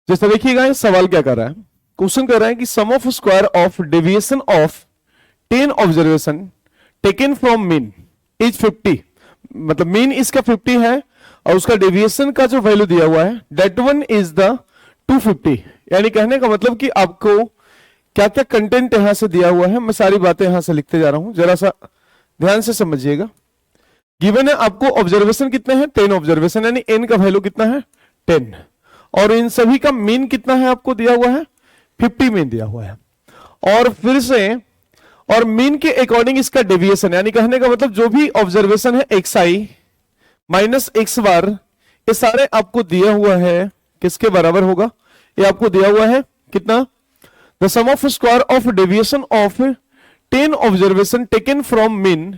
जैसे देखिएगा ये सवाल क्या कर रहा है, क्वेश्चन कर रहा है कि sum of square of deviation of 10 observation taken from mean is 50। मतलब मीन इसका 50 है और उसका डेविएशन का जो वैल्यू दिया हुआ है दैट वन इज द 250। यानी कहने का मतलब कि आपको क्या क्या कंटेंट यहां से दिया हुआ है, मैं सारी बातें यहां से लिखते जा रहा हूं, जरा सा ध्यान से समझिएगा। गिवन है आपको ऑब्जर्वेशन कितने हैं, 10 ऑब्जर्वेशन, यानी एन का वैल्यू कितना है 10, और इन सभी का मीन कितना है आपको दिया हुआ है 50 मीन दिया हुआ है। और फिर से और मीन के अकॉर्डिंग इसका डेविएशन, यानी कहने का मतलब जो भी ऑब्जर्वेशन है एक्स आई माइनस एक्स बार, ये सारे आपको दिया हुआ है किसके बराबर होगा, ये आपको दिया हुआ है कितना, the sum of square of deviation of 10 observation taken from mean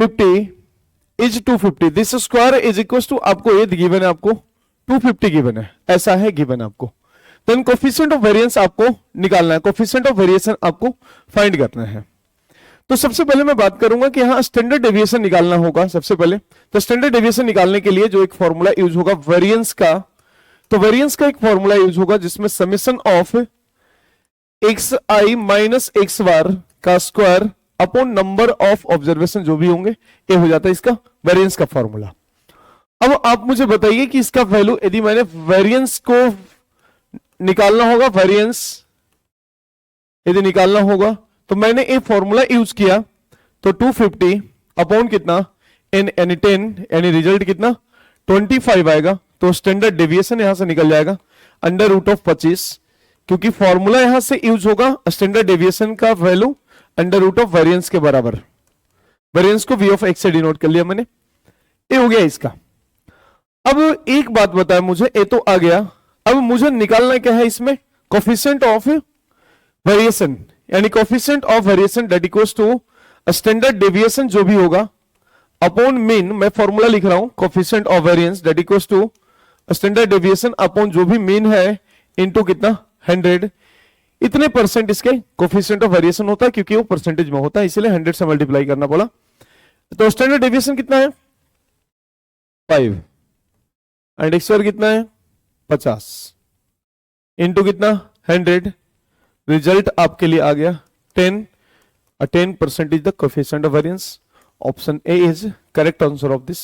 50 is 250। This square is equal to, आपको ये गिवन है, आपको 250 गिवन है, ऐसा है गिवन आपको। देन कोफिशिएंट ऑफ वेरिएंस आपको निकालना है, कोफिशिएंट ऑफ वेरिएशन आपको फाइंड करना है। तो सबसे पहले मैं बात करूंगा कि यहां स्टैंडर्ड डेविएशन निकालना होगा सबसे पहले। तो स्टैंडर्ड डेविएशन निकालने के लिए जो एक फॉर्मूला यूज होगा वेरिएंस का, तो वेरिएंस का एक फॉर्मूला यूज होगा जिसमें summation of x i minus x bar का square upon number of observation जो भी होंगे, ये हो जाता है इसका वेरिएंस का फॉर्मूला। अब आप मुझे बताइए कि इसका वैल्यू, यदि मैंने वेरिएंस को निकालना होगा, वेरिएंस यदि निकालना होगा तो मैंने एक फॉर्मूला यूज किया, तो 250 अपॉन कितना एन यानी 10, यानी रिजल्ट कितना 25 आएगा। तो स्टैंडर्ड डेविएशन यहां से निकल जाएगा अंडर रूट ऑफ 25, क्योंकि फॉर्मूला यहां से यूज होगा स्टैंडर्ड डेविएशन का value under root of variance के बराबर। वेरिएंस को वी ऑफ एक्स से डिनोट कर लिया मैंने, ये हो गया इसका। अब एक बात बताया मुझे, ये तो आ गया, अब मुझे निकालना क्या है इसमें, कोफिशिएंट ऑफ वेरिएशन, यानी coefficient of variation that equals to standard deviation जो भी होगा अपॉन मीन। मैं फॉर्मूला लिख रहा हूं, coefficient of variance that equals to standard deviation upon जो भी मीन है इनटू कितना 100। इतने परसेंट इसके कोफिशिएंट ऑफ वेरिएशन होता है, क्योंकि वो परसेंटेज में होता है, इसलिए 100 से मल्टीप्लाई करना पड़ा। तो स्टैंडर्ड डेविएशन कितना है 5 एंड एक्स स्क्वायर कितना है 50 इनटू कितना 100। रिजल्ट आपके लिए आ गया 10, 10% is the coefficient of variance. Option A is correct answer of this